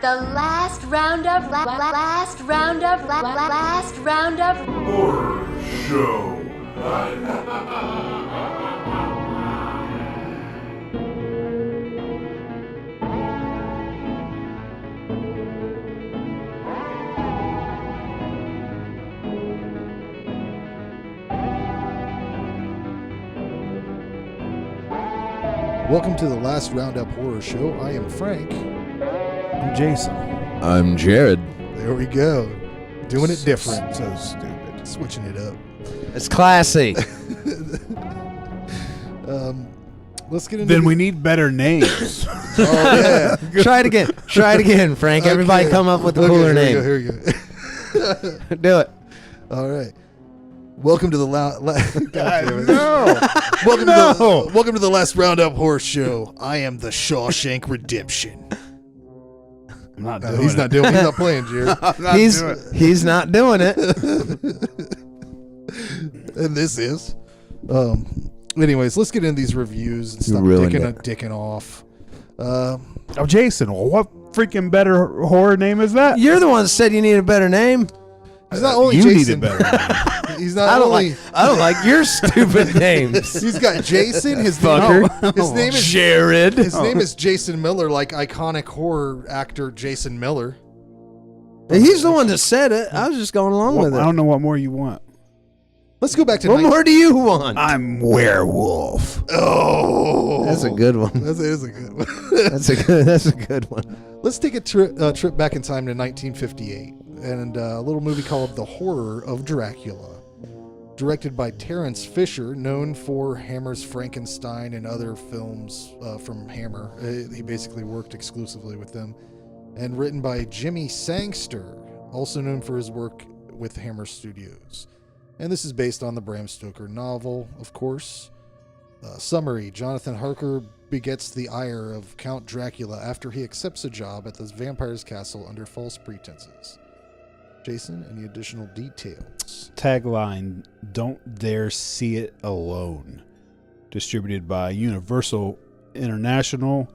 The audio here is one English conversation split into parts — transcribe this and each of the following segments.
the last roundup Horror Show. Welcome to the last Roundup Horror Show. I am Frank. I'm Jason. I'm Jared. There we go. Doing it different. So stupid. Switching it up. It's classy. Let's get into Then we need better names. Oh, yeah. Try it again. Try it again, Frank. Everybody come up with a cooler name. Here we go. Do it. All right. Welcome to the No. Welcome to the last Roundup Horror Show. I am the Shawshank Redemption. I'm not No, doing he's it. not doing. He's not playing, Jared. He's not doing it. And this is. Anyways, let's get into these reviews and stop dicking off. Oh, Jason. Well, what freaking better horror name is that? You're the one that said you need a better name. He's not only you Jason. need a better name. He's not I only. don't like your stupid names. He's got Jason. His Fucker. His name is Jared. His name is Jason Miller, like iconic horror actor Jason Miller. He's the one that said it. I was just going along with I it. don't know what more you want. Let's go back to What more do you want? I'm werewolf. Oh, That's a good one. That is a good one. That's a good one. Let's take a trip back in time to 1958 and a little movie called The Horror of Dracula, directed by Terence Fisher, known for Hammer's Frankenstein and other films from Hammer. He basically worked exclusively with them. And written by Jimmy Sangster, also known for his work with Hammer Studios. And this is based on the Bram Stoker novel, of course. Summary: Jonathan Harker begets the ire of Count Dracula after he accepts a job at the vampire's castle under false pretenses. Jason, any additional details? Tagline: Don't dare see it alone. Distributed by Universal International.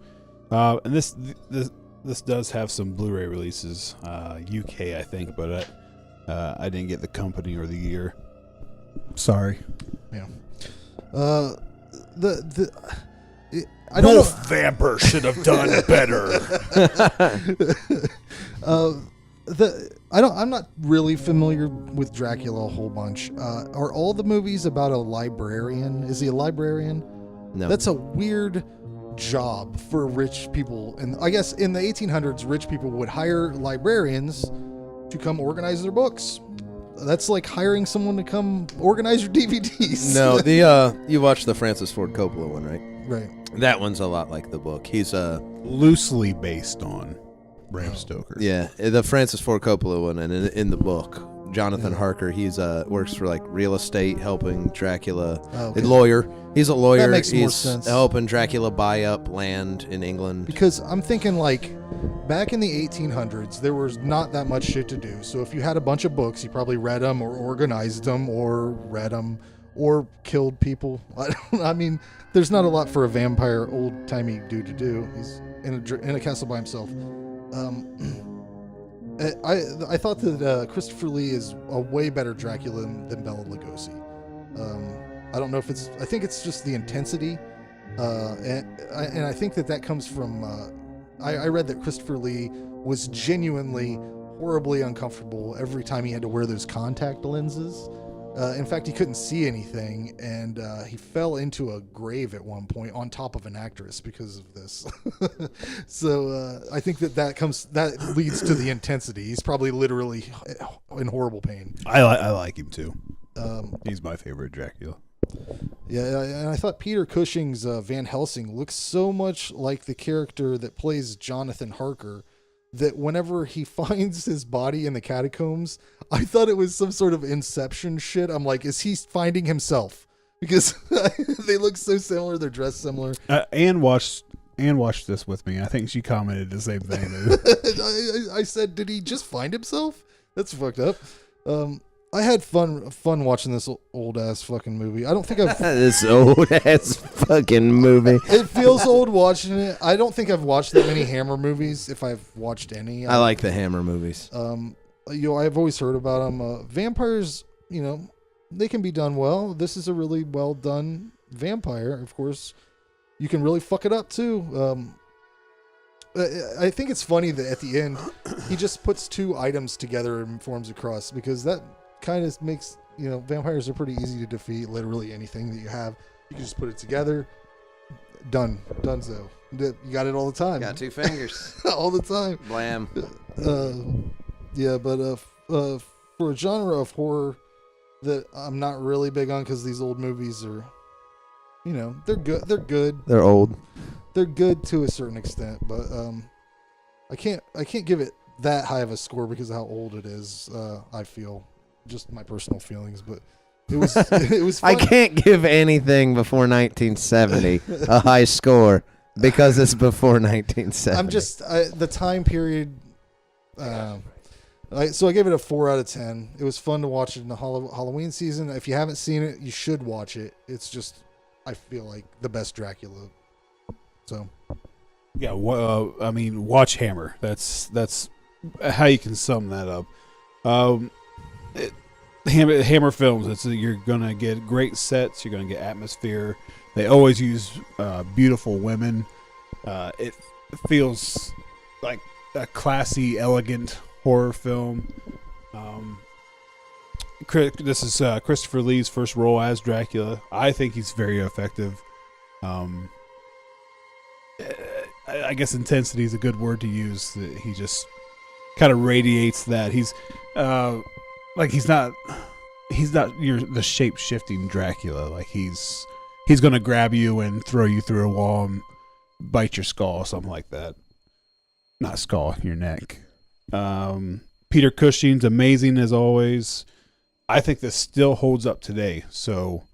And this does have some Blu-ray releases. UK, I think, but I didn't get the company or the year. Sorry. Yeah. I don't know. Vamper should have done better. I'm not really familiar with Dracula a whole bunch. Are all the movies about a librarian? Is he a librarian? No. That's a weird job for rich people. And I guess in the 1800s, rich people would hire librarians to come organize their books. That's like hiring someone to come organize your DVDs. No, you watched the Francis Ford Coppola one, right? Right. That one's a lot like the book. He's Loosely based on Bram Stoker. Yeah, the Francis Ford Coppola one, and in the book, Jonathan Harker, he's works for like real estate, helping Dracula. Okay. A lawyer. He's a lawyer. That makes he's more sense. helping Dracula buy up land in England. Because I'm thinking like back in the 1800s, there was not that much shit to do. So if you had a bunch of books, you probably read them or organized them or read them or killed people. I mean, there's not a lot for a vampire old-timey dude to do. He's in a castle by himself. I thought that Christopher Lee is a way better Dracula than Bela Lugosi. I don't know if I think it's just the intensity. And I think that comes from, I read that Christopher Lee was genuinely horribly uncomfortable every time he had to wear those contact lenses. In fact, he couldn't see anything, and he fell into a grave at one point on top of an actress because of this. So I think that leads to the intensity. He's probably literally in horrible pain. I like him too. He's my favorite Dracula. Yeah, and I thought Peter Cushing's Van Helsing looks so much like the character that plays Jonathan Harker that whenever he finds his body in the catacombs, I thought it was some sort of Inception shit. I'm like, is he finding himself? Because they look so similar. They're dressed similar. Anne watched this with me. I think she commented the same thing. I said, did he just find himself? That's fucked up. I had fun watching this old ass fucking movie. I don't think I've. This old ass fucking movie. It feels old watching it. I don't think I've watched that many Hammer movies, if I've watched any. I like the Hammer movies. I've always heard about them. Vampires, they can be done well. This is a really well done vampire. Of course, you can really fuck it up too. I think it's funny that at the end he just puts two items together and forms a cross, because that kind of makes vampires are pretty easy to defeat. Literally anything that you have, you can just put it together. Donezo. You got it all the time. Got two fingers. All the time. Blam. Yeah, but for a genre of horror that I'm not really big on, because these old movies are, they're good. They're good. They're old. They're good to a certain extent, but I can't give it that high of a score because of how old it is. I feel just my personal feelings, but it was it was fun. I can't give anything before 1970 a high score because it's before 1970. I'm just the time period. So I gave it a 4 out of 10. It was fun to watch it in the Halloween season. If you haven't seen it, you should watch it. It's just, I feel like, the best Dracula. So, yeah. I mean, watch Hammer. That's how you can sum that up. Hammer films. You're gonna get great sets. You're gonna get atmosphere. They always use beautiful women. It feels like a classy, elegant horror film. This is Christopher Lee's first role as Dracula. I think he's very effective. I guess intensity is a good word to use. He just kind of radiates that. He's he's not the shape shifting Dracula. Like he's gonna grab you and throw you through a wall and bite your skull or something like that. Not skull, your neck. Peter Cushing's amazing as always. I think this still holds up today. So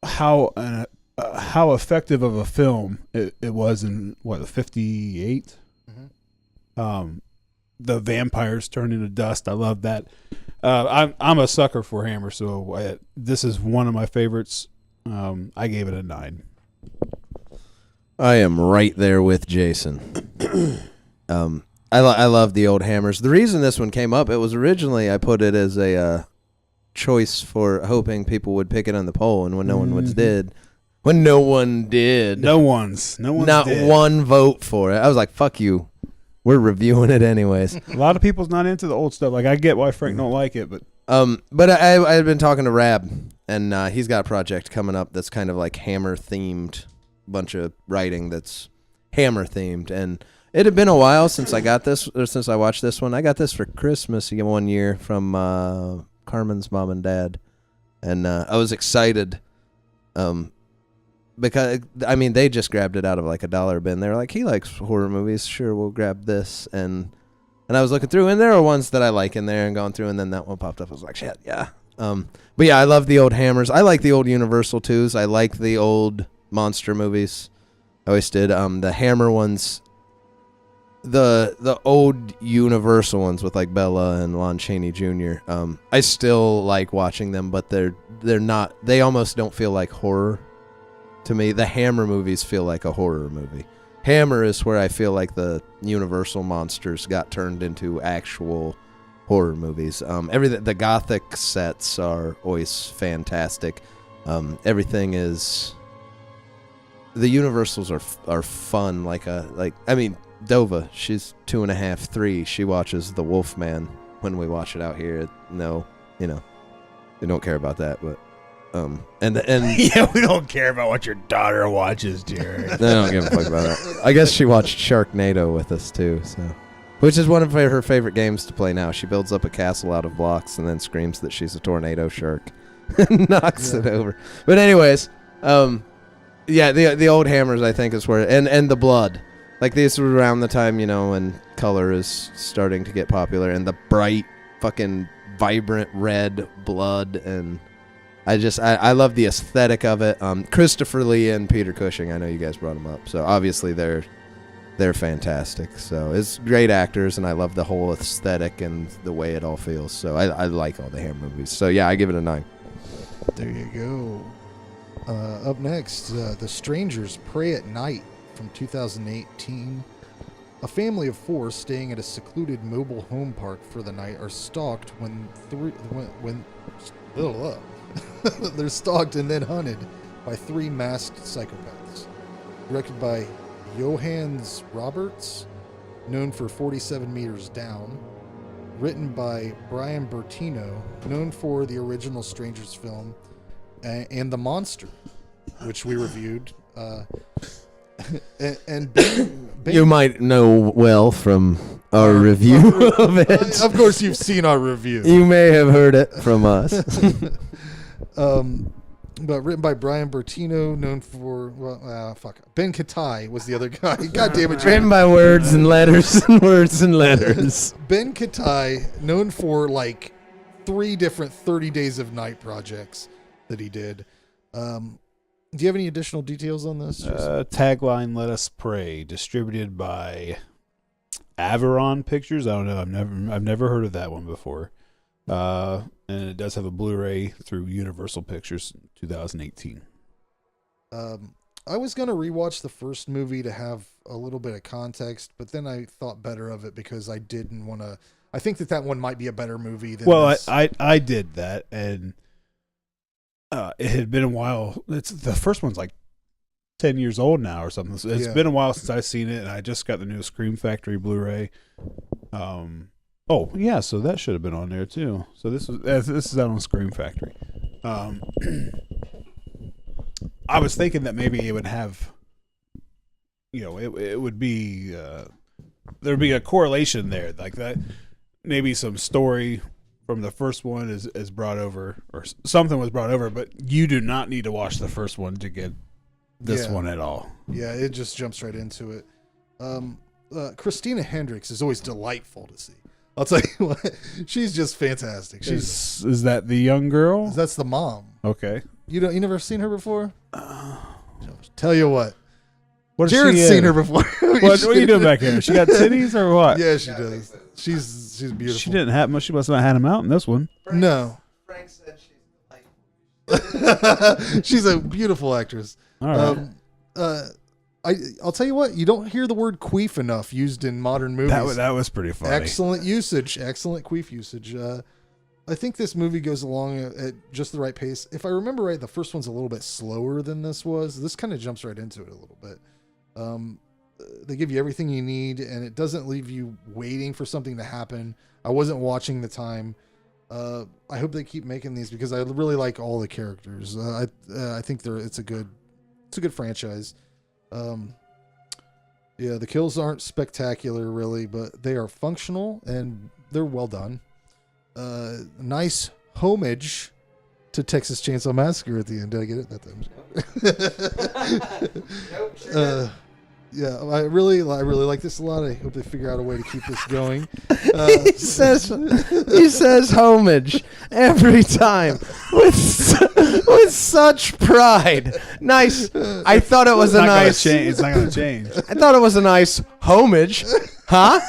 how effective of a film it was in the 58. Mm-hmm. The vampires turned into dust. I love that. I'm a sucker for Hammer, so this is one of my favorites. I gave it a 9. I am right there with Jason. I love the old Hammers. The reason this one came up, it was originally I put it as a choice for hoping people would pick it on the poll, and when no one did, not one vote for it. I was like, "Fuck you, we're reviewing it anyways." A lot of people's not into the old stuff. Like I get why Frank don't like it, but I had been talking to Rab, and he's got a project coming up that's kind of like Hammer themed, bunch of writing that's Hammer themed, and it had been a while since I got this, or since I watched this one. I got this for Christmas one year from Carmen's mom and dad, and I was excited because, I mean, they just grabbed it out of like a $1 bin. They were like, he likes horror movies. Sure, we'll grab this. And I was looking through, and there are ones that I like in there and going through, and then that one popped up. I was like, shit, yeah. But yeah, I love the old Hammers. I like the old Universal 2s. I like the old monster movies. I always did. The Hammer ones, the old Universal ones with like Bella and Lon Chaney Jr. I still like watching them, but they're not. They almost don't feel like horror to me. The Hammer movies feel like a horror movie. Hammer is where I feel like the Universal monsters got turned into actual horror movies. Everything, the Gothic sets are always fantastic. Everything is. The Universals are fun. I mean, Dova, she's 2.5, 3. She watches The Wolfman when we watch it out here. No, they don't care about that, but and yeah, we don't care about what your daughter watches, Jared. They don't give a fuck about that. I guess she watched Sharknado with us too, so which is one of her favorite games to play now. She builds up a castle out of blocks and then screams that she's a tornado shark and knocks it over. But anyways, yeah, the old Hammers I think is where and the blood. Like this was around the time, when color is starting to get popular and the bright fucking vibrant red blood, and I love the aesthetic of it. Christopher Lee and Peter Cushing, I know you guys brought them up. So obviously they're they're fantastic. So it's great actors, and I love the whole aesthetic and the way it all feels. So I like all the Hammer movies. So yeah, I give it a 9. There you go. Up next, The Strangers Pray at Night from 2018. A family of 4 staying at a secluded mobile home park for the night are stalked they're stalked and then hunted by 3 masked psychopaths. Directed by Johannes Roberts, known for 47 Meters Down. Written by Brian Bertino, known for the original Strangers film and The Monster, which we reviewed. And Ben, You might know well from our review of it. Of course, you've seen our review. You may have heard it from us. But written by Brian Bertino, known for Ben Katai was the other guy. God damn it! Written by words and letters and words and letters. Ben Katai, known for like 3 different 30 Days of Night projects that he did. Do you have any additional details on this? Tagline: "Let us pray." Distributed by Averon Pictures. I don't know. I've never heard of that one before. And it does have a Blu-ray through Universal Pictures 2018. I was going to rewatch the first movie to have a little bit of context, but then I thought better of it because I didn't want to. I think that one might be a better movie than this. I did that, and it had been a while. The first one's like 10 years old now or something. So it's been a while since I've seen it, and I just got the new Scream Factory Blu-ray. Oh yeah, so that should have been on there too. So this is out on Scream Factory. I was thinking that maybe it would have, it would be there'd be a correlation there, like that. Maybe some story from the first one is brought over, or something was brought over, but you do not need to watch the first one to get this one at all. Yeah, it just jumps right into it. Christina Hendricks is always delightful to see. I'll tell you what, she's just fantastic. Is that the young girl? That's the mom. Okay. You never seen her before? Tell you what. Jared's seen her before. What are you doing back here? She got titties or what? Yeah, she does. She's beautiful. She didn't have much. She must not have had them out in this one. No. Frank said she's delightful. She's a beautiful actress. All right. I'll tell you what, you don't hear the word queef enough used in modern movies. That was pretty funny. Excellent usage. Excellent queef usage. I think this movie goes along at just the right pace. If I remember right, the first one's a little bit slower than this was. This kind of jumps right into it a little bit. They give you everything you need, and it doesn't leave you waiting for something to happen. I wasn't watching the time. I hope they keep making these because I really like all the characters. I think it's a good franchise. The kills aren't spectacular really, but they are functional and they're well done. Nice homage to Texas Chainsaw Massacre at the end. Did I get it that time? Nope, sure Yeah, I really like this a lot. I hope they figure out a way to keep this going. He says homage every time with such pride. Nice. I thought it was a nice. It's not going to change. I thought it was a nice homage. Huh?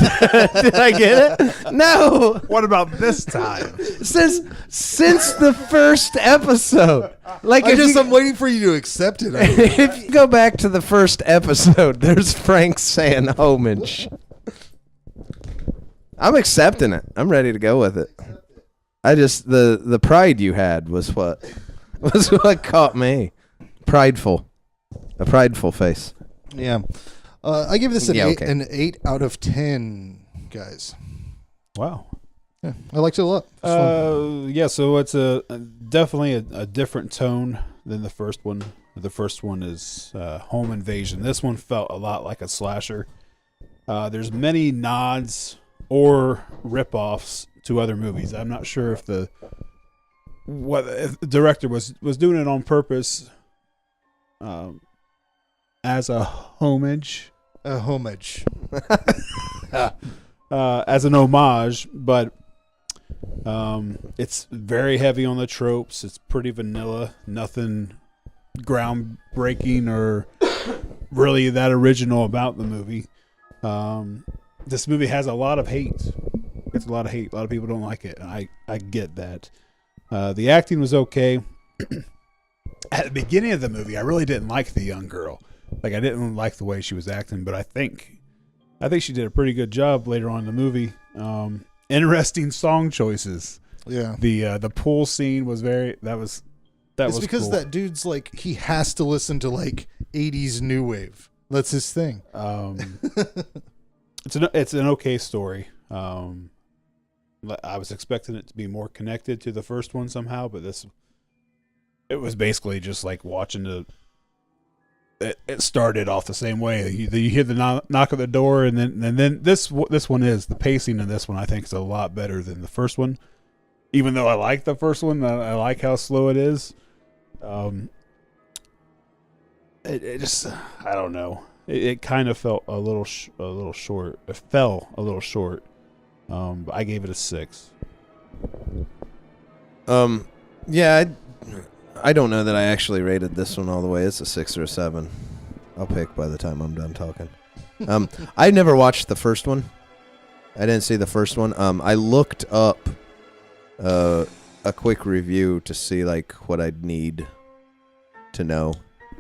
Did I get it? No. What about this time? Since the first episode. Like I'm waiting for you to accept it. If you go back to the first episode, there's Frank saying homage. I'm accepting it. I'm ready to go with it. I just the pride you had was what caught me. Prideful. A prideful face. Yeah. I give this an 8 out of 10, guys. Wow. Yeah, I liked it a lot. So it's definitely a different tone than the first one. The first one is home invasion. This one felt a lot like a slasher. There's many nods or rip-offs to other movies. I'm not sure if the director was doing it on purpose as a homage. A homage. As an homage, but it's very heavy on the tropes. It's pretty vanilla. Nothing groundbreaking or really that original about the movie. This movie has a lot of hate. It's a lot of hate. A lot of people don't like it. And I get that. The acting was okay. At the beginning of the movie, I really didn't like the young girl. Like, I didn't like the way she was acting, but I think she did a pretty good job later on in the movie. Interesting song choices. Yeah. The pool scene was it's was because cool. that dude's like, he has to listen to like 80s new wave. That's his thing. It's an okay story. I was expecting it to be more connected to the first one somehow, but it was basically just like watching it started off the same way. You hear the knock at the door, and then this one is the pacing in this one. I think is a lot better than the first one. Even though I like the first one, I like how slow it is. It just, I don't know. It kind of felt a little short. It fell a little short. But I gave it a 6. Yeah, I don't know that I actually rated this one all the way. It's a 6 or a 7. I'll pick by the time I'm done talking. I never watched the first one. I didn't see the first one. I looked up a quick review to see like what I'd need to know,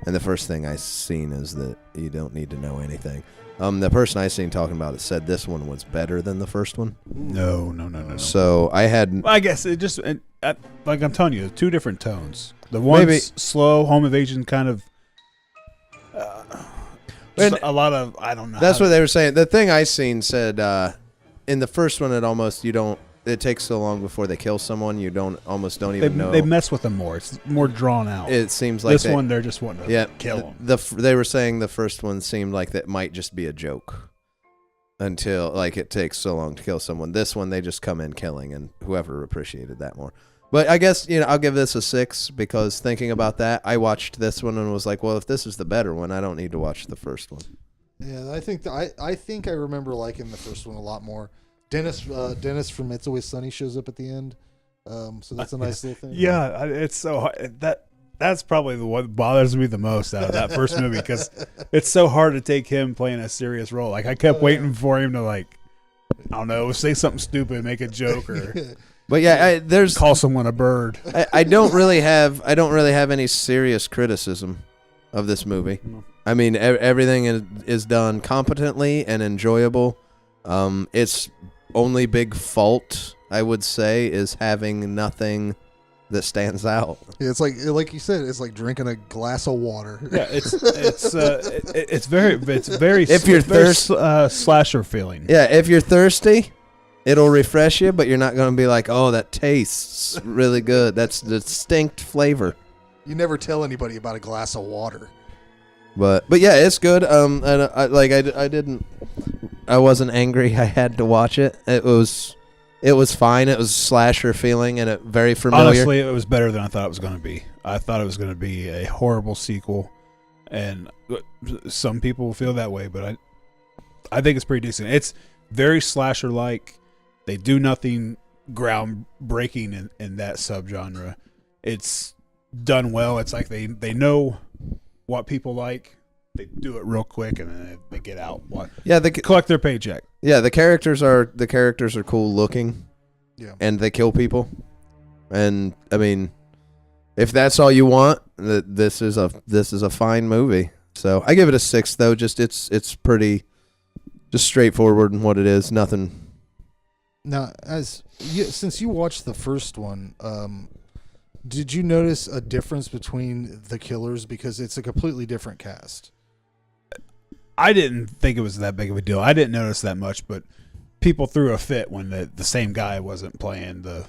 and the first thing I seen is that you don't need to know anything. The person I seen talking about it said this one was better than the first one. No. So I had. I guess it just like I'm telling you, 2 different tones. The one's slow, home invasion kind of. A lot of I don't know. That's what they were saying. The thing I seen said in the first one it takes so long before they kill someone you don't even know. They mess with them more. It's more drawn out. It seems like this one they're just wanting to kill them. They were saying the first one seemed like that might just be a joke until like it takes so long to kill someone. This one they just come in killing, and whoever appreciated that more. But I guess I'll give this a 6 because thinking about that, I watched this one and was like, well, if this is the better one, I don't need to watch the first one. Yeah, I think I remember liking the first one a lot more. Dennis from It's Always Sunny shows up at the end, so that's a nice little thing. Yeah, it's so hard. That's probably the one that bothers me the most out of that first movie because it's so hard to take him playing a serious role. Like I kept waiting for him to I don't know, say something stupid, make a joke, or but yeah, call someone a bird. I don't really have any serious criticism of this movie. I mean, everything is done competently and enjoyable. Its only big fault, I would say, is having nothing that stands out. Yeah, it's like you said, it's like drinking a glass of water. Yeah, it's very if you're slasher feeling. Yeah, if you're thirsty, it'll refresh you, but you're not going to be like, oh, that tastes really good. That's distinct flavor. You never tell anybody about a glass of water. But yeah, it's good. And I wasn't angry. I had to watch it. It was fine. It was slasher feeling and it very familiar. Honestly, it was better than I thought it was going to be. I thought it was going to be a horrible sequel, and some people will feel that way. But I think it's pretty decent. It's very slasher-like. They do nothing groundbreaking in that subgenre. It's done well. It's like they know what people like. They do it real quick and then they get out. Yeah, they collect their paycheck. Yeah, the characters are cool looking. Yeah, and they kill people. And I mean, if that's all you want, this is a fine movie. So I give it a 6 though. Just it's pretty just straightforward in what it is. Nothing. Now, since you watched the first one, did you notice a difference between the killers? Because it's a completely different cast. I didn't think it was that big of a deal. I didn't notice that much, but people threw a fit when the same guy wasn't playing the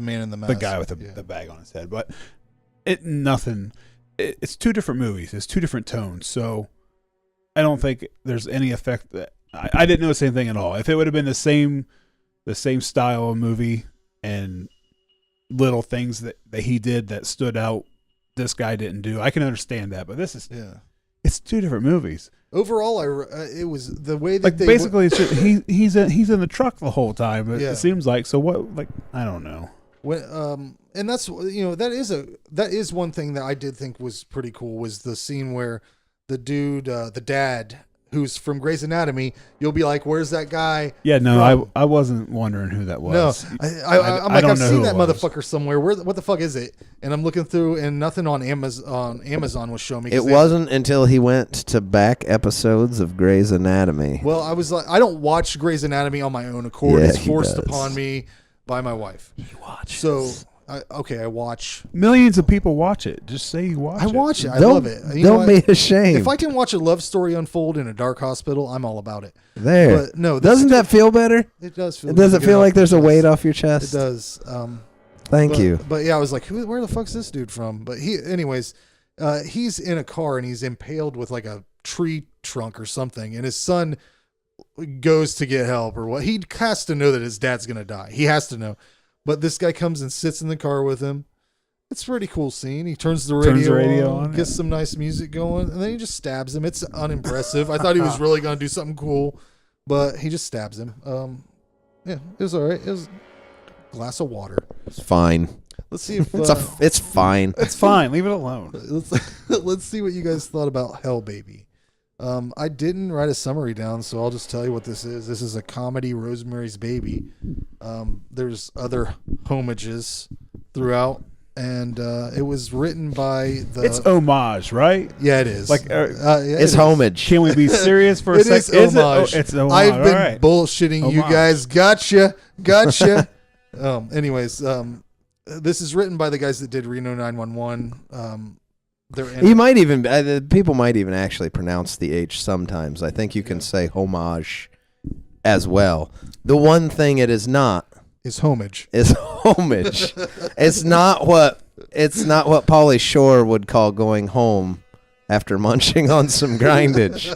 man in the mask, the guy with the bag on his head. But it's 2 different movies. It's 2 different tones. So I don't think there's any effect that I didn't notice anything at all. If it would have been the same style of movie and little things that he did that stood out, this guy didn't do, I can understand that. But this is it's 2 different movies. Overall, it was the way that basically it's just, he's in the truck the whole time. It seems like. So what? I don't know. And that's that is one thing that I did think was pretty cool was the scene where the dude, the dad, who's from Grey's Anatomy, you'll be like, "Where's that guy?" Yeah, no, from? I wasn't wondering who that No, was. I'm like, don't I've know seen who that it was. motherfucker somewhere. What the fuck is it? And I'm looking through, and nothing on Amazon was showing me. 'cause It wasn't until he went to back episodes of Grey's Anatomy. Well, I was like, I don't watch Grey's Anatomy on my own accord. Yeah, It's he forced does. upon me by my wife. He watches. So, I watch. Millions of people watch it. Just say you watch it. I watch it. I don't love it. You know don't what? be ashamed. If I can watch a love story unfold in a dark hospital, I'm all about it. there. But no, Doesn't that feel better? It does feel. Does it good feel off like there's a your weight chest. off your chest? It does. Thank but, you. But yeah, I was like, where the fuck's this dude from? But anyways, he's in a car and he's impaled with like a tree trunk or something, and his son goes to get help or what. He has to know that his dad's gonna die. He has to know. But this guy comes and sits in the car with him. It's a pretty cool scene. He turns the radio on, gets some nice music going, and then he just stabs him. It's unimpressive. I thought he was really gonna do something cool, but he just stabs him. Yeah, it was all right. It was a glass of water. It's fine. Let's see if It's fine. It's fine. Leave it alone. let's see what you guys thought about Hell Baby. I didn't write a summary down, so I'll just tell you what this is. This is a comedy, Rosemary's Baby. There's other homages throughout, and it was written by the. It's homage, right? Yeah, it is. Like, yeah, It's it homage. Can we be serious for a It second? is homage. It's homage. I've been All right. bullshitting you Homage. guys. Gotcha. Anyways, this is written by the guys that did Reno 911. You might even people might even actually pronounce the H sometimes. I think you can say homage as well. The one thing it is not is homage. is homage. It's not what Pauly Shore would call going home after munching on some grindage.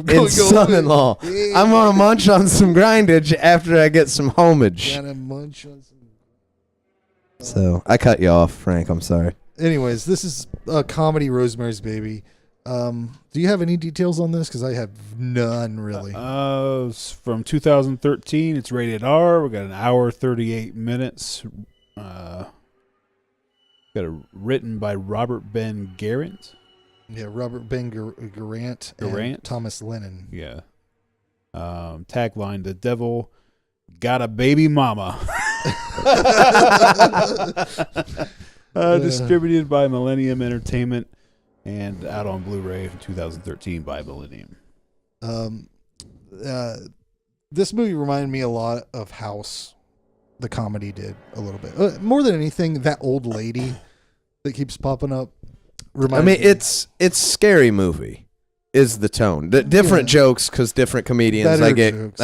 In Son-in-Law, Yeah. I'm gonna munch on some grindage after I get some homage. Gotta munch on some. So I cut you off, Frank. I'm sorry. Anyways, this is a comedy, Rosemary's Baby. Do you have any details on this? Because I have none, really. It's from 2013. It's rated R. We got an hour 38 minutes. Got it written by Robert Ben Garant. Yeah, Robert Ben Garant and Thomas Lennon. Yeah. Tagline: The devil got a baby mama. Distributed by Millennium Entertainment and out on Blu-ray from 2013 by Millennium. This movie reminded me a lot of House. The comedy did a little bit. More than anything, that old lady that keeps popping up. It's scary movie is the tone. The different jokes because different comedians. I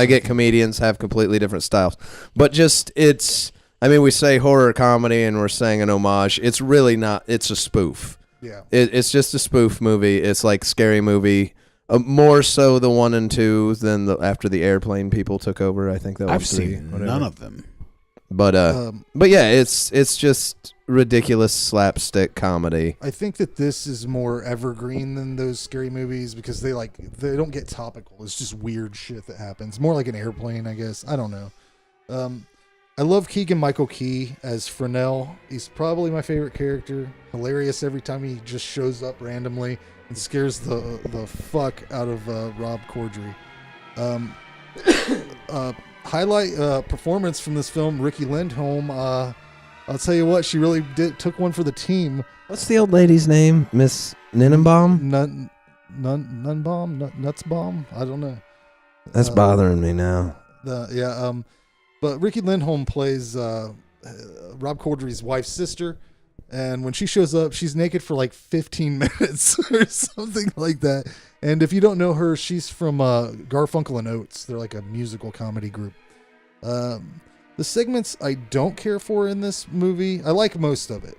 get comedians have completely different styles, but just it's. I mean, we say horror comedy and we're saying an homage. It's really not. It's a spoof. Yeah. It's just a spoof movie. It's like Scary Movie. More so the 1 and 2 than after the airplane people took over. I think that was I've 3. seen whatever. none of them. But yeah, it's just ridiculous slapstick comedy. I think that this is more evergreen than those scary movies because they don't get topical. It's just weird shit that happens. More like an airplane, I guess. I don't know. I love Keegan-Michael Key as Fresnel. He's probably my favorite character. Hilarious every time he just shows up randomly and scares the fuck out of Rob Corddry. Highlight performance from this film, Ricky Lindholm. I'll tell you what, she really took one for the team. What's the old lady's name? Miss Ninenbaum? Nutsbaum? I don't know. That's bothering me now. But Ricky Lindholm plays Rob Corddry's wife's sister, and when she shows up, she's naked for like 15 minutes or something like that. And if you don't know her, she's from Garfunkel and Oates. They're like a musical comedy group. The segments I don't care for in this movie, I like most of it,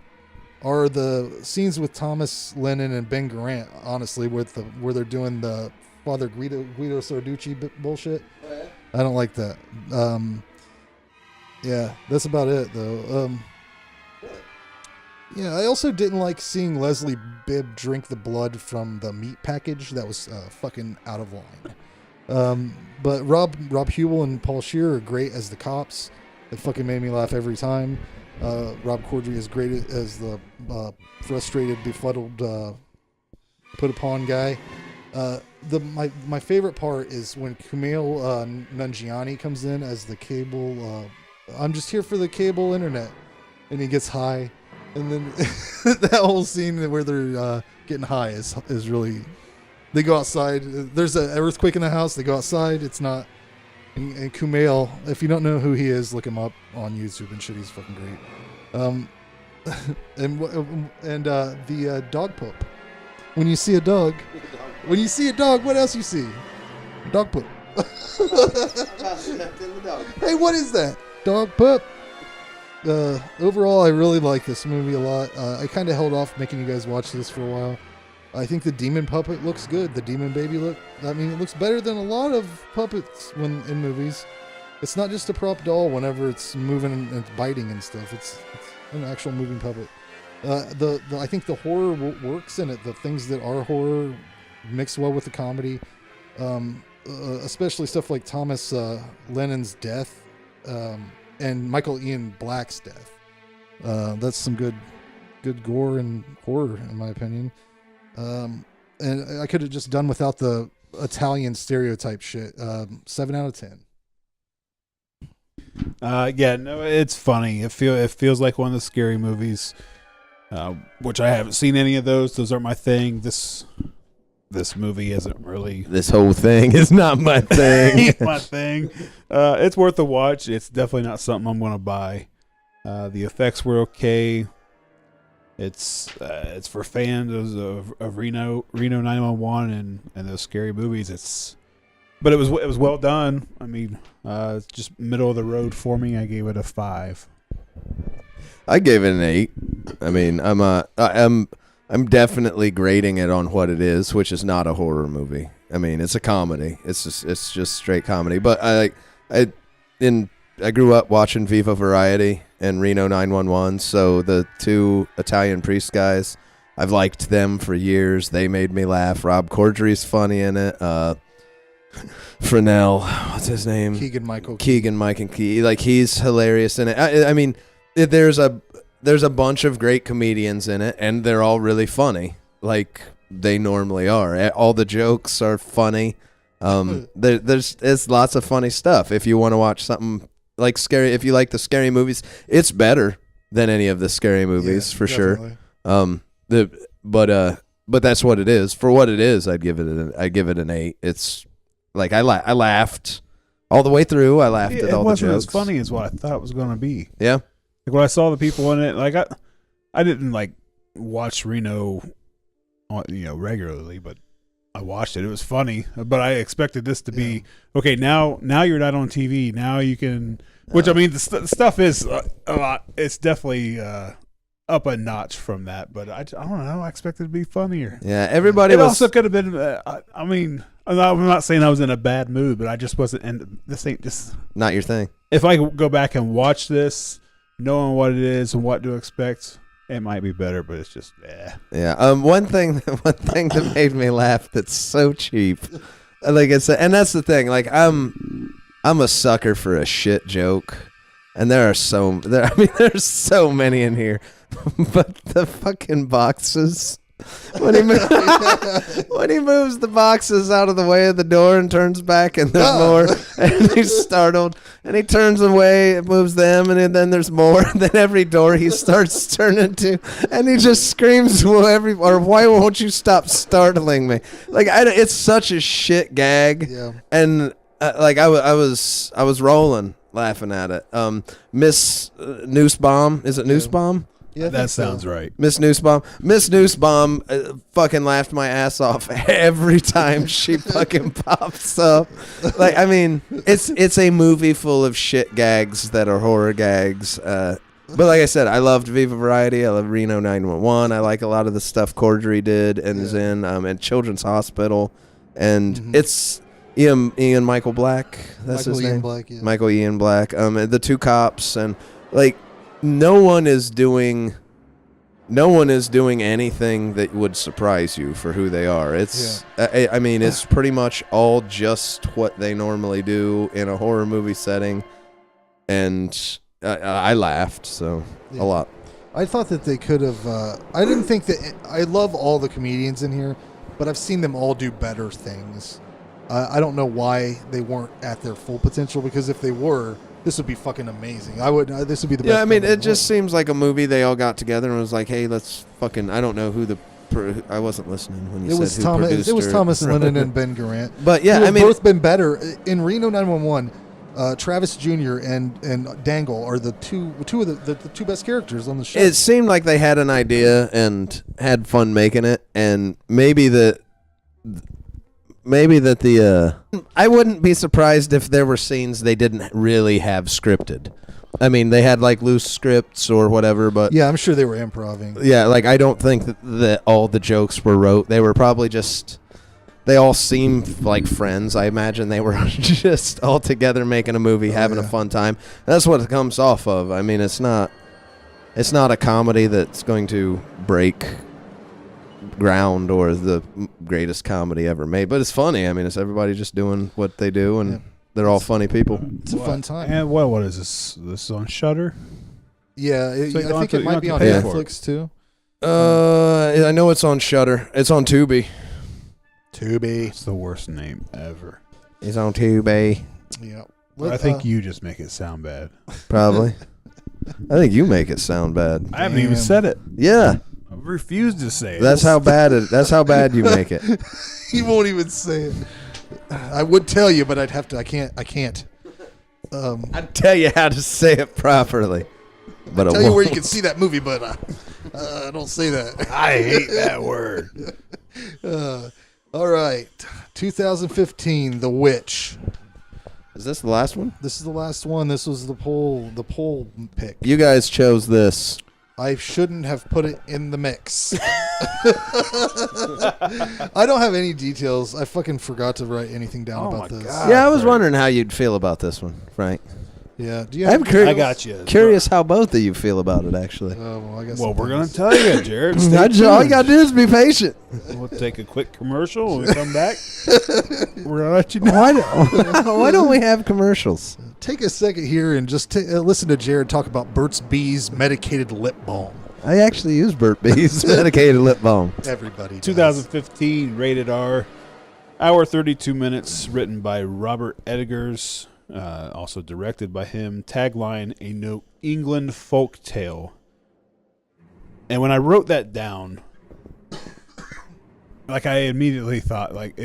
are the scenes with Thomas Lennon and Ben Garant, honestly, where they're doing the Father Guido Sarducci bullshit. I don't like that. Yeah, that's about it, though. Yeah, I also didn't like seeing Leslie Bibb drink the blood from the meat package. That was fucking out of line. But Rob Hubel and Paul Scheer are great as the cops. It fucking made me laugh every time. Rob Corddry is great as the frustrated, befuddled, put upon guy. My favorite part is when Kumail Nanjiani comes in as the cable. I'm just here for the cable internet, and he gets high, and then that whole scene where they're getting high is really. They go outside. There's an earthquake in the house. They go outside. It's not. And Kumail, if you don't know who he is, look him up on YouTube and shit. He's fucking great. And the dog poop. When you see a dog, what else you see? Dog poop. Hey, what is that? Dog poop. Overall, I really like this movie a lot. I kind of held off making you guys watch this for a while. I think the demon puppet looks good. The demon baby it looks better than a lot of puppets when in movies. It's not just a prop doll whenever it's moving and it's biting and stuff. It's an actual moving puppet. I think the horror works in it. The things that are horror mix well with the comedy, especially stuff like Thomas Lennon's death and Michael Ian Black's death. That's some good gore and horror, in my opinion. And I could have just done without the Italian stereotype shit. 7 out of 10. Yeah, no, it's funny. It feels like one of the scary movies, which I haven't seen any of those. Those aren't my thing. This movie isn't really. This whole thing is not my thing. Ain't my thing. It's worth a watch. It's definitely not something I'm going to buy. The effects were okay. It's for fans of Reno 911 and those scary movies. But it was well done. I mean, it's just middle of the road for me. I gave it a 5. I gave it an 8. I mean, I'm definitely grading it on what it is, which is not a horror movie. I mean, it's a comedy. It's just straight comedy. But I grew up watching Viva Variety and Reno 911, so the two Italian priest guys, I've liked them for years. They made me laugh. Rob Corddry's funny in it. Fresnel, what's his name? Keegan Mike and Key. Like, he's hilarious in it. I mean, there's a bunch of great comedians in it, and they're all really funny, like they normally are. All the jokes are funny. There's lots of funny stuff. If you want to watch something like scary, if you like the scary movies, it's better than any of the scary movies, for definitely. Sure. But that's what it is. For what it is, I'd give it an 8. It's like I laughed all the way through. I laughed at all the jokes. It wasn't as funny as what I thought it was going to be. Yeah. Like when I saw the people in it, like I didn't like watch Reno, regularly, but I watched it. It was funny, but I expected this to be okay. Now you're not on TV. Now you can, which I mean, the stuff is a lot. It's definitely up a notch from that, but I don't know. I expected it to be funnier. Yeah, everybody. It also could have been. I mean, I'm not saying I was in a bad mood, but I just wasn't. And this ain't just not your thing. If I go back and watch this, knowing what it is and what to expect, it might be better, but it's just yeah. One thing that made me laugh that's so cheap, like I said, and that's the thing. Like I'm a sucker for a shit joke, and there's so many in here, but the fucking boxes. When he moves the boxes out of the way of the door and turns back, and there's more, and he's startled, and he turns away and moves them, and then there's more, and then every door he starts turning to, and he just screams, why won't you stop startling me? Like, it's such a shit gag, and like I was rolling laughing at it. Miss Noosebaum, is it Noosebaum? Yeah, that sounds right. Miss Noosebaum fucking laughed my ass off every time she fucking pops up. Like, I mean, it's a movie full of shit gags that are horror gags. But like I said, I loved Viva Variety. I love Reno 911. I like a lot of the stuff Corddry did and is in and Children's Hospital. And it's Ian Michael Black. That's his name. Michael Ian Black. The two cops, and like, no one is doing anything that would surprise you for who they are. It's I mean, it's pretty much all just what they normally do in a horror movie setting, and I laughed a lot. I thought that they could have I didn't think that I love all the comedians in here, but I've seen them all do better things. I don't know why they weren't at their full potential, because if they were, this would be fucking amazing. This would be the best. Yeah, I mean, film in it the just world. seems like a movie they all got together and was like, hey, let's fucking, I don't know who the, I wasn't listening when you said was who Thomas. produced It was or- Thomas Lennon and Ben Garant. But yeah, who I have mean, both been better in Reno 911. Travis Jr. and Dangle are the two of the two best characters on the show. it seemed like they had an idea and had fun making it, and maybe the I wouldn't be surprised if there were scenes they didn't really have scripted. I mean, they had like loose scripts or whatever, but Yeah, I'm sure they were improving. yeah, like I don't think that all the jokes were wrote. They were probably just, they all seem like friends. I imagine they were just all together making a movie, having a yeah. fun time. That's what it comes off of. I mean, it's not a comedy that's going to break ground or the greatest comedy ever made, but it's funny. I mean, it's everybody just doing what they do, and Yeah. they're all funny people. It's a fun time. And what is this? This is on Shudder? Yeah, So you I don't think have to- it you might don't be have on to pay for Netflix too. I know it's on Shudder. It's on Tubi. Tubi. It's the worst name ever. It's on Tubi. Yeah. I think you just make it sound bad. Probably. I think you make it sound bad. I haven't even Damn. said it. Yeah. I refuse to say it. That's how bad it. That's how bad you make it. he won't even say it. I would tell you, but I'd have to. I can't. I'd tell you how to say it properly, but Tell I you where won't. you can see that movie, but I don't say that. I hate that word. All right, 2015, The Witch. Is this the last one? This is the last one. This was the poll pick. You guys chose this. I shouldn't have put it in the mix. I don't have any details. I fucking forgot to write anything down Oh about my this. God. Yeah, I was Frank. wondering how you'd feel about this one, Frank. Yeah. Do you have I'm curious. I got you. Curious how both of you feel about it, actually. Oh, well, I guess Well, we're going going to tell you, Jared. Stay All you tuned. gotta do is be patient. We'll take a quick commercial. When we come back, we're going to let you know. Why don't we have commercials? Take a second here and just listen to Jared talk about Burt's Bees medicated lip balm. I actually use Burt B's medicated lip balm. Everybody does. 2015, rated R, hour 32 minutes, written by Robert Eggers, also directed by him. Tagline, a New England folk tale. And when I wrote that down, like I immediately thought, like,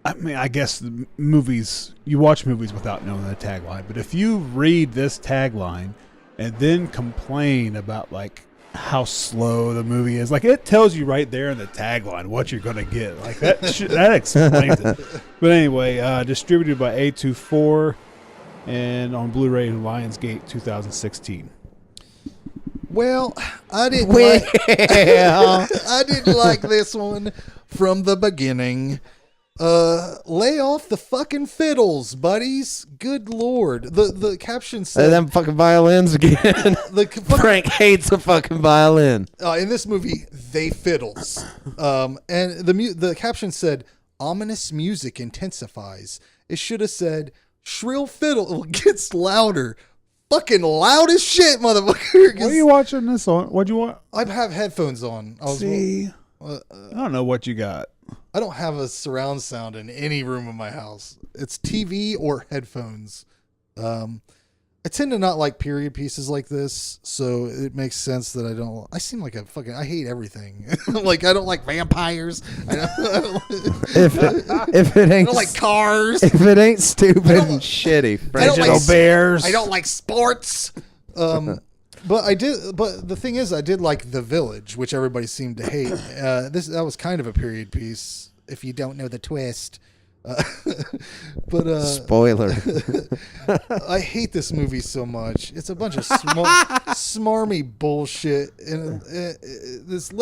I guess the movies, you watch movies without knowing the tagline, but if you read this tagline and then complain about like how slow the movie is, like it tells you right there in the tagline what you're gonna get. Like that that explains it. But anyway, distributed by A24 and on Blu-ray Lionsgate 2016. Well, I didn't Well. I didn't like this one from the beginning. Lay off the fucking fiddles, buddies. Good Lord. The caption said Them fucking violins again. Frank hates a fucking violin. in this movie they fiddles. And the caption said ominous music intensifies. It should have said shrill fiddle gets louder. Fucking loud as shit, motherfucker. What are you watching this on? What'd you want? I have headphones on. See, I don't know what you got. I don't have a surround sound in any room of my house. It's TV or headphones. I tend to not like period pieces like this, so it makes sense that I seem like I hate everything. Like, I don't like vampires. I don't If it ain't like cars. if it ain't stupid and shitty, I don't like Frank. Bears. I don't like sports. But the thing is, I did like The Village, which everybody seemed to hate. That was kind of a period piece, if you don't know the twist. But Spoiler. I hate this movie so much. It's a bunch of smarmy bullshit, and it's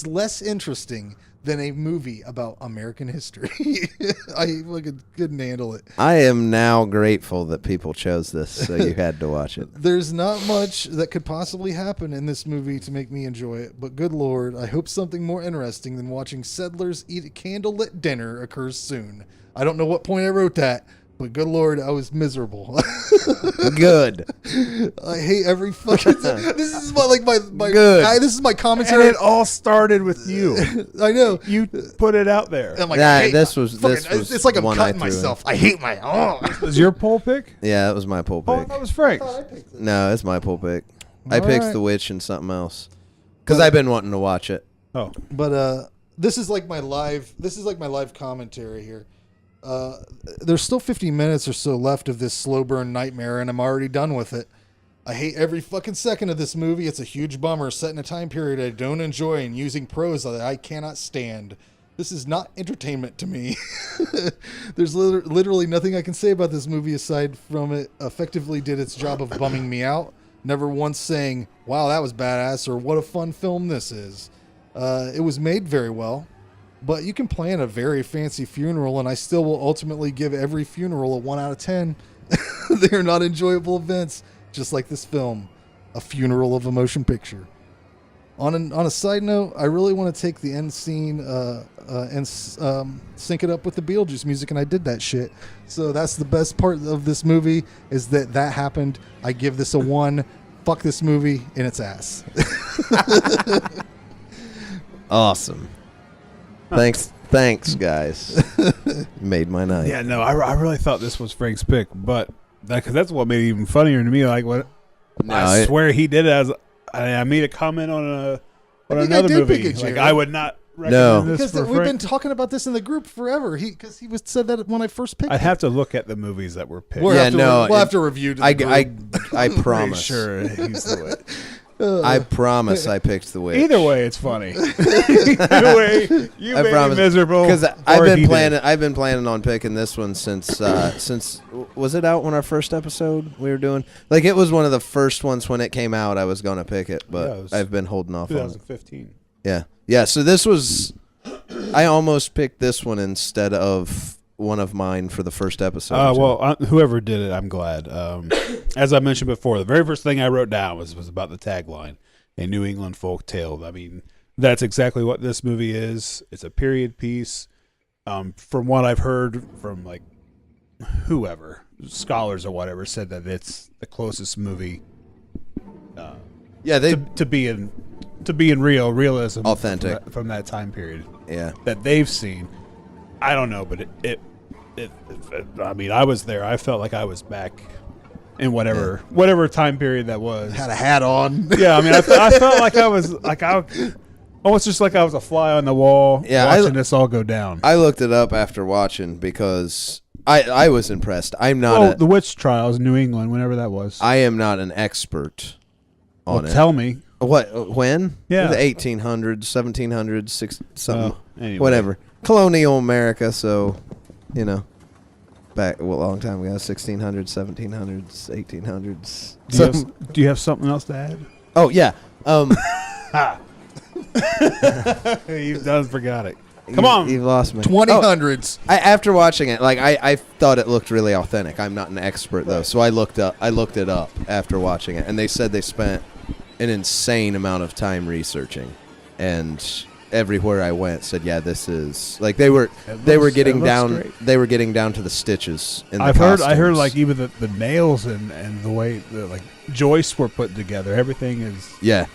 less interesting than a movie about American history. I couldn't handle it. I am now grateful that people chose this, so you had to watch it. There's not much that could possibly happen in this movie to make me enjoy it, but good Lord, I hope something more interesting than watching settlers eat a candlelit dinner occurs soon. I don't know what point I wrote that, But good Lord, I was miserable. Good. I hate every fucking. This is my Good. this is my And commentary. it all started with you. I know. You put it out there. I'm like, Nah, I hate this my was- fucking- this was It's like the I'm one I cutting threw in. myself. I hate my. Was your poll pick? Yeah, that was my poll Oh, pick. that was Frank's. No, it's my poll pick. I All picked right. The Witch and something else because I've been wanting to watch it. Oh, But this is like my live. This is like my live commentary here. There's still 50 minutes or so left of this slow burn nightmare, and I'm already done with it. I hate every fucking second of this movie. It's a huge bummer, set in a time period I don't enjoy and using prose that I cannot stand. This is not entertainment to me. There's literally nothing I can say about this movie aside from it effectively did its job of bumming me out. Never once saying, wow, that was badass, or what a fun film this is. It was made very well. But you can plan a very fancy funeral, and I still will ultimately give every funeral a 1 out of 10. They are not enjoyable events, just like this film, a funeral of a motion picture. On a side note, I really want to take the end scene and sync it up with the Beetlejuice music, and I did that shit. So that's the best part of this movie, is that happened. I give this a 1. Fuck this movie in its ass. Awesome. Thanks, guys. Made my night. yeah, no, I really thought this was Frank's pick, but that's what made it even funnier to me. Like, what? No, I swear he did it as I made a comment on I think another I did movie. pick it, Like, Jared. I would not recommend No. this Because for we've been Frank. talking about this in the group forever. Because he said that when I first picked I'd it. have to look at the movies that were picked. We'll Yeah, have to, no, we'll it- have to review. To the I group. promise. Sure, he's the way. I promise I picked The Witch. Either way, it's funny. Either way, you I made promise. me miserable. Because or I've he been did. planning. I've been planning on picking this one since was it out when our first episode we were doing? Like, it was one of the first ones when it came out. I was going to pick it, but Yeah, it was I've been holding off on it. 2015. Yeah. So this was. I almost picked this one instead of one of mine for the first episode. Whoever did it, I'm glad. As I mentioned before, the very first thing I wrote down was about the tagline, "A New England Folk Tale." I mean, that's exactly what this movie is. It's a period piece. From what I've heard from like whoever, scholars or whatever, said that it's the closest movie yeah, they to be in realism, Authentic. from that time period yeah. that they've seen. I don't know, but it I mean, I was there. I felt like I was back in whatever time period that was. had a hat on. Yeah, I mean, I felt like I was almost just like I was a fly on the wall, Yeah, watching this all go down. I looked it up after watching because I was impressed. I'm not. The witch trials in New England, whenever that was. I am not an expert on well, it. tell me. What? When? Yeah. The 1800s, 1700s, something. Anyway. Whatever. Colonial America. So, back a long time ago, 1600s, 1700s, 1800s. Do you have something else to add? Oh yeah. You done forgot it. Come on. You've lost me. 2000s. After watching it, like I thought it looked really authentic. I'm not an expert though, so I looked it up after watching it, and they said they spent an insane amount of time researching, and everywhere I went said, yeah, this is like they were getting down great. they were getting down to the stitches in the I heard costumes. like even the nails and the way the like joists were put together. Everything is yeah,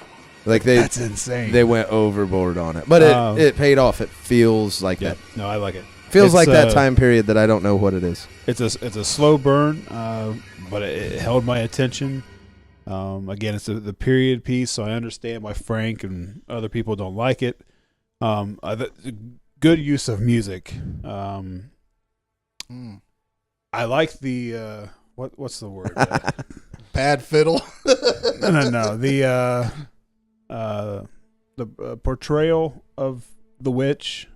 like that's insane. they went overboard on it, but it paid off. It feels like yeah, that. no, I like it. Feels It's, like that time period that I don't know what it is. It's a slow burn, but it held my attention. Again, it's the period piece, so I understand why Frank and other people don't like it. Good use of music. I like the what's the word? Bad fiddle. No. The portrayal of the witch.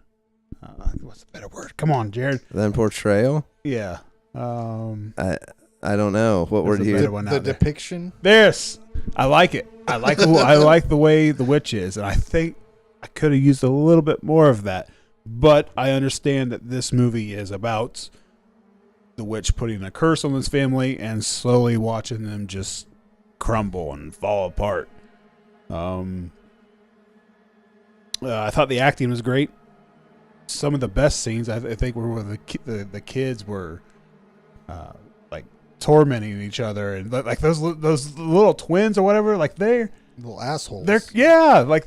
What's the better word? Come on, Jared. Then portrayal. Yeah. I don't know what word There's a here. better one The out there. depiction. This. I like it. I like the way the witch is, and I think I could have used a little bit more of that. But I understand that this movie is about the witch putting a curse on his family and slowly watching them just crumble and fall apart. I thought the acting was great. Some of the best scenes I think were where the kids were like tormenting each other, and like those little twins or whatever, like they're Little assholes. like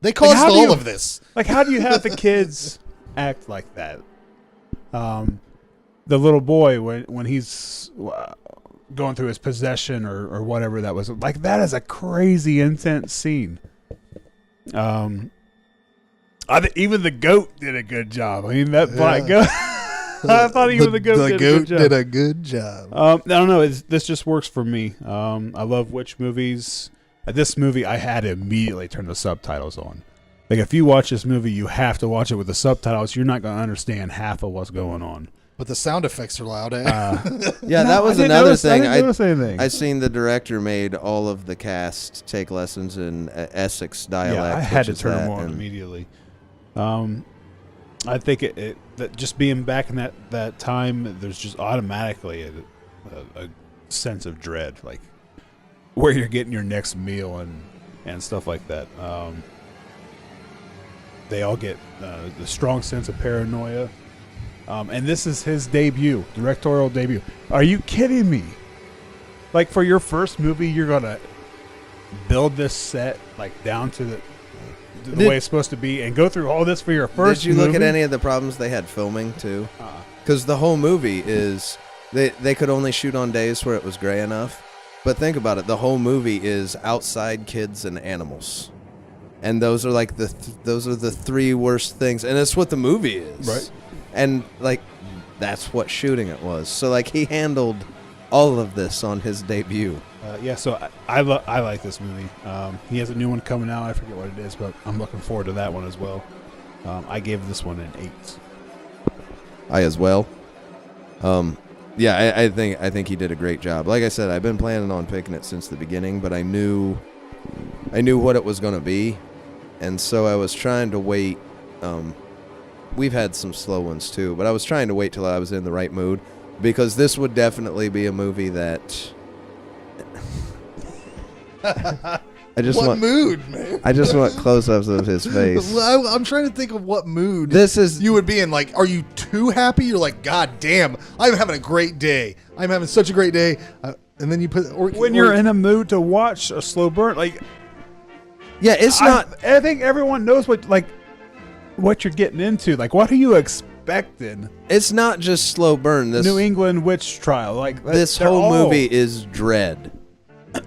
they caused how do all you- of this. like how do you have the kids act like that? The little boy when he's going through his possession or whatever that was, like that is a crazy intense scene. Even the goat did a good job. I mean, that black goat. I thought even the goat did a good job. I don't know. This just works for me. I love witch movies. This movie, I had to immediately turn the subtitles on. Like, if you watch this movie, you have to watch it with the subtitles. You're not going to understand half of what's going on. But the sound effects are loud. Yeah, that was another thing. I didn't notice anything. I seen the director made all of the cast take lessons in Essex dialect. Yeah, I had to which is turn them that, on and- immediately. I think that just being back in that time, there's just automatically a sense of dread, like where you're getting your next meal and stuff like that. They all get the strong sense of paranoia. And this is his directorial debut. Are you kidding me? Like, for your first movie, you're going to build this set like down to the way it's supposed to be and go through all this for your first Did you look at movie? any of the problems they had filming, too? Because the whole movie is... They could only shoot on days where it was gray enough. But think about it. The whole movie is outside kids and animals. And those are like those are the three worst things. And it's what the movie is. Right. And, like, that's what shooting it was. So, like, he handled all of this on his debut. So I like this movie. He has a new one coming out. I forget what it is, but I'm looking forward to that one as well. I gave this one an 8. I as well. Yeah, I think he did a great job. Like I said, I've been planning on picking it since the beginning, but I knew what it was going to be, and so I was trying to wait. We've had some slow ones too, but I was trying to wait till I was in the right mood, because this would definitely be a movie that I just what want mood, man? I just want close-ups of his face. I'm trying to think of what mood This is you would be in. Like, are you too happy? You're like, God damn, I'm having a great day. I'm having such a great day. And then you put... When you're in a mood to watch a slow burn, like... yeah, it's not. I think everyone knows what you're getting into. Like, what are you expecting? It's not just slow burn. This New England witch trial. Like this they're whole all movie is dread.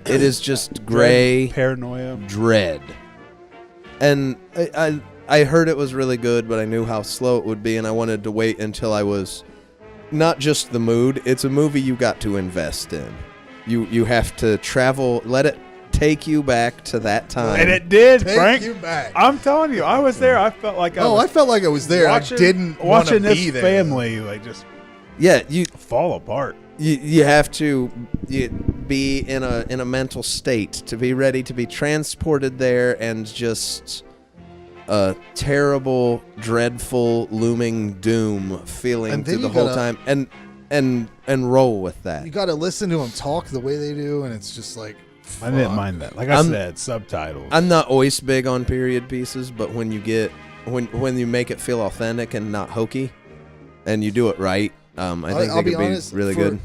It is just gray paranoia. dread. And I heard it was really good, but I knew how slow it would be, and I wanted to wait until I was not just the mood. It's a movie you got to invest in. You have to travel. Let it take you back to that time. And it did, Take Frank. you back. I'm telling you, I was there. I felt like I felt like I was there. watching, I didn't want to watching this be there. family like just Yeah, you fall apart. you have to be in a mental state to be ready to be transported there, and just a terrible, dreadful, looming doom feeling And through then the you whole gotta- time, and roll with that. You got to listen to them talk the way they do, and it's just like... I didn't fuck. mind that. Like I said, subtitles. I'm not always big on period pieces, but when you get when you make it feel authentic and not hokey, and you do it right, I think I'll they be could honest, be really for- good.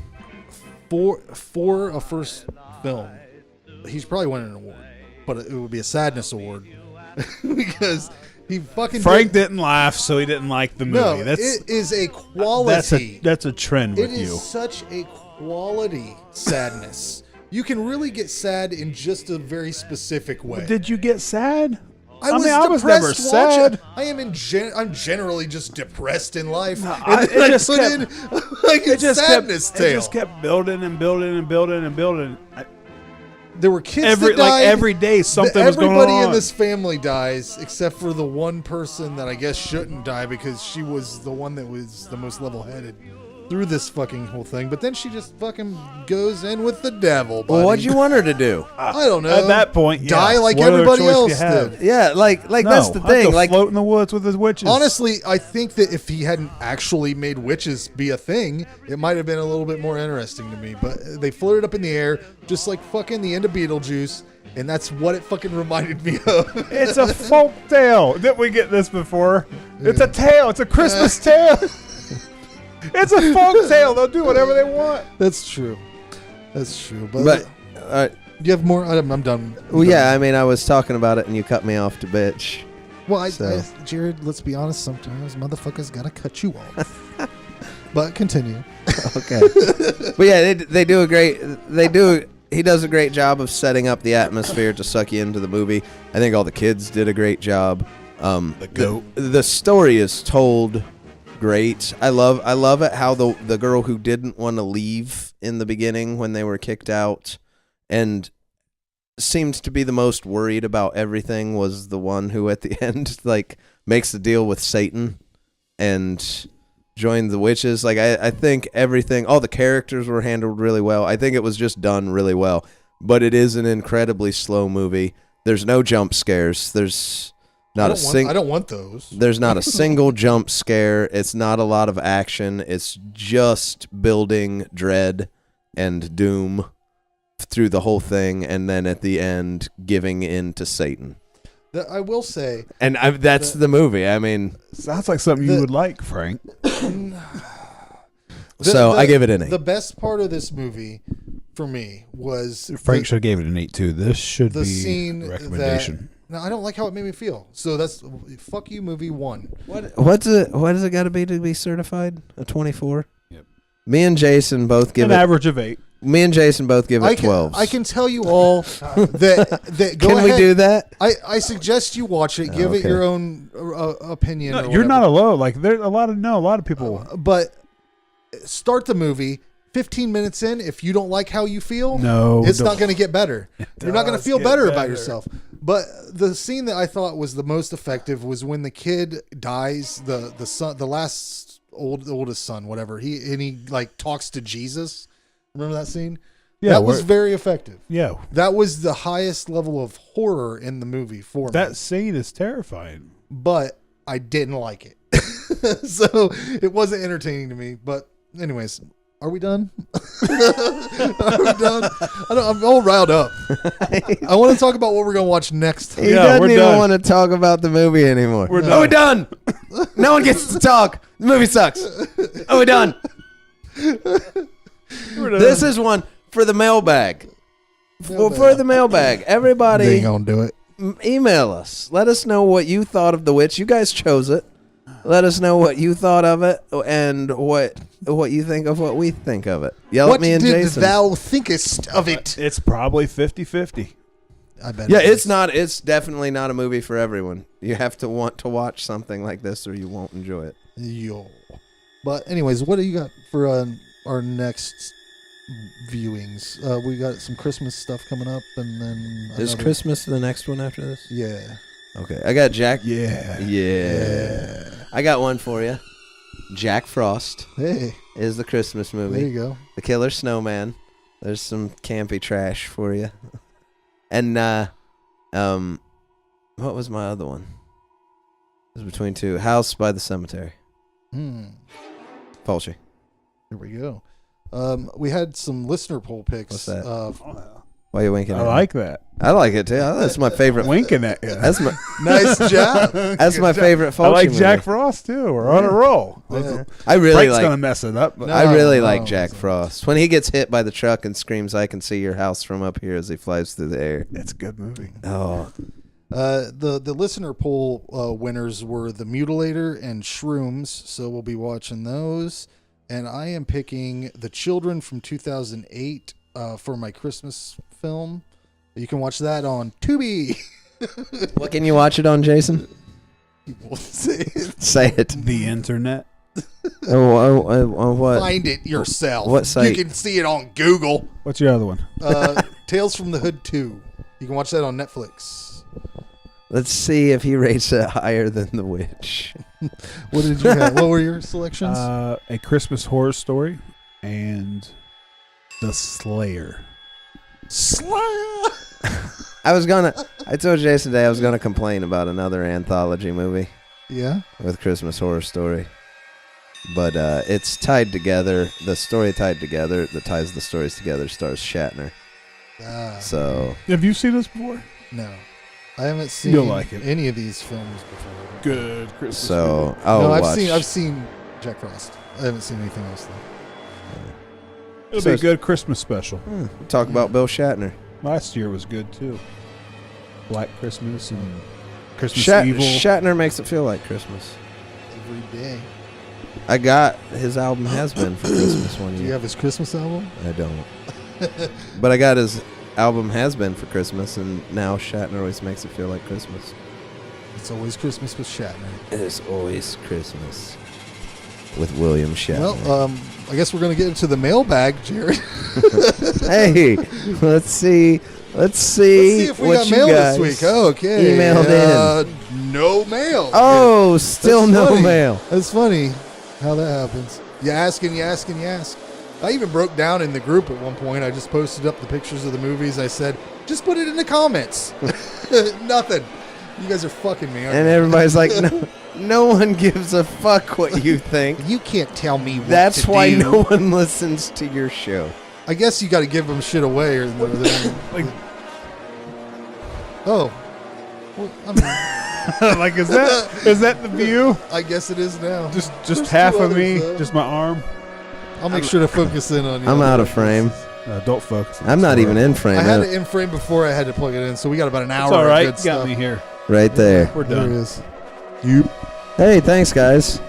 For a first film, he's probably winning an award, but it would be a sadness award because he fucking Frank didn't laugh, so he didn't like the movie. No, That's it is a quality. that's a trend It with you. is such a quality sadness. You can really get sad in just a very specific way. Did you get sad? I was depressed never watching- sad. I am I'm generally just depressed in life. No, And then it I just put kept- in like a sadness It tale. just kept building and building and building and building. There were kids that died. Every day something was going on. Everybody in this family dies except for the one person that I guess shouldn't die because she was the one that was the most level-headed through this fucking whole thing. But then she just fucking goes in with the devil, buddy. Well, what'd you want her to do? I don't know. At that point, yeah. Die like What other everybody choice do else you have? did. Yeah, like No, that's the I'd thing. go Like float in the woods with his witches. Honestly, I think that if he hadn't actually made witches be a thing, it might have been a little bit more interesting to me. But they floated up in the air just like fucking the end of Beetlejuice, and that's what it fucking reminded me of. It's a folk tale. Didn't we get this before? It's a tale. It's a Christmas tale. It's a folk tale. They'll do whatever they want. That's true. That's true. But But do you have more? I'm done. well, yeah. I mean, I was talking about it, and you cut me off to bitch. Well, So. Jared, let's be honest. Sometimes motherfuckers gotta cut you off. But continue. Okay. But yeah, they do a great. He does a great job of setting up the atmosphere to suck you into the movie. I think all the kids did a great job. The goat. The story is told great. I love it how the girl who didn't want to leave in the beginning when they were kicked out and seemed to be the most worried about everything was the one who at the end like makes the deal with Satan and joined the witches. Like I think everything, all the characters were handled really well. I think it was just done really well. But it is an incredibly slow movie. There's no jump scares. There's not I don't want those. There's not a single jump scare. It's not a lot of action. It's just building dread and doom through the whole thing, and then at the end giving in to Satan. I will say, and that's the movie. I mean, sounds like something you would like, Frank. I give it an 8. The best part of this movie for me was Frank should have gave it an 8 too. This should the be scene a recommendation. No, I don't like how it made me feel. So that's fuck you, movie 1. What does it got to be certified? A 24? Yep. Me and Jason both give an average of 8. Me and Jason both give it 12. I can tell you all that go Can ahead. we do that? I suggest you watch it. Give it okay. your own opinion. No, or you're whatever. not alone. Like there's a lot of people. But start the movie. 15 minutes in, if you don't like how you feel, it's not going to get better. You're not going to feel better about yourself. But the scene that I thought was the most effective was when the kid dies, the son, the last oldest son, whatever. He like talks to Jesus. Remember that scene? Yeah, that was very effective. Yeah, that was the highest level of horror in the movie for me. That scene is terrifying. But I didn't like it, so it wasn't entertaining to me. But anyways. Are we done? Are we done? I'm all riled up. I want to talk about what we're going to watch next. He doesn't even want to talk about the movie anymore. We're done. No one gets to talk. The movie sucks. We're done. This is one for the mailbag. For the mailbag. Everybody They ain't going to do it. Email us. Let us know what you thought of The Witch. You guys chose it. Let us know what you thought of it and what you think of what we think of it. Yell at me and Jason. What did thou thinkest of it? It's probably 50-50. I bet. Yeah, it's not. It's definitely not a movie for everyone. You have to want to watch something like this, or you won't enjoy it. Yo. But anyways, what do you got for our next viewings? We got some Christmas stuff coming up, and then Is Christmas the next one after this? Yeah. Okay, I got Jack. Yeah. I got one for you. Jack Frost Hey, is the Christmas movie. there you go. The Killer Snowman. There's some campy trash for you. And what was my other one? It was between two. House by the Cemetery. Fulci. Here we go. We had some listener poll picks. What's that? Why are you winking I at me? like that. I like it too. That's my favorite. Winking at you. That's my Nice job. that's my favorite Fulci I like movie. Jack Frost too. We're on a roll. Yeah. I really Frank's like. gonna mess it up. But No. I really no, like Jack it's- Frost when he gets hit by the truck and screams, "I can see your house from up here" as he flies through the air. it's a good movie. Oh, The listener poll winners were The Mutilator and Shrooms, so we'll be watching those. And I am picking The Children from 2008 for my Christmas film. You can watch that on Tubi. what can you watch it on, Jason? Say it. Say it. The internet. What? Find it yourself. What site? You can see it on Google. What's your other one? Tales from the Hood 2. You can watch that on Netflix. Let's see if he rates it higher than The Witch. What did you have? What were your selections? A Christmas Horror Story and The Slayer. I told Jason today I was gonna complain about another anthology movie Yeah. with Christmas Horror Story, but it's tied together. The story tied together that ties the stories together stars Shatner. So Have you seen this before? No. I haven't seen You'll like it. any of these films before. Good Christmas. so movie. I'll No, watch. I've seen Jack Frost. I haven't seen anything else though. It'll So be a good Christmas special. Talk about Bill Shatner. Last year was good too. Black Christmas and Christmas Evil. Shatner makes it feel like Christmas. Every day. I got his album Has Been for Christmas one year. Do you have his Christmas album? I don't. But I got his album Has Been for Christmas, and now Shatner always makes it feel like Christmas. It's always Christmas with Shatner. It's always Christmas with William Shatner. Well, I guess we're going to get into the mailbag, Jared. Hey, let's see Let's see if we what got you mail guys this week. Okay. emailed in. No mail. Oh, still That's no funny. mail. That's funny how that happens. You ask and you ask and you ask. I even broke down in the group at one point. I just posted up the pictures of the movies. I said, just put it in the comments. Nothing. You guys are fucking me. And everybody's like, no one gives a fuck what you think. You can't tell me what That's to why do. no one listens to your show. I guess you got to give them shit away. Or Like, oh. Well, I mean, like is that the view? I guess it is now. Just There's half two of me, others, though. just my arm. I'll make sure to focus in on you. I'm out of frame. Don't focus. I'm not even in frame. I had it in frame before I had to plug it in, so we got about an hour It's all right. of good You got stuff. me here. Right there. We're There it done. is. You. Hey, thanks, guys.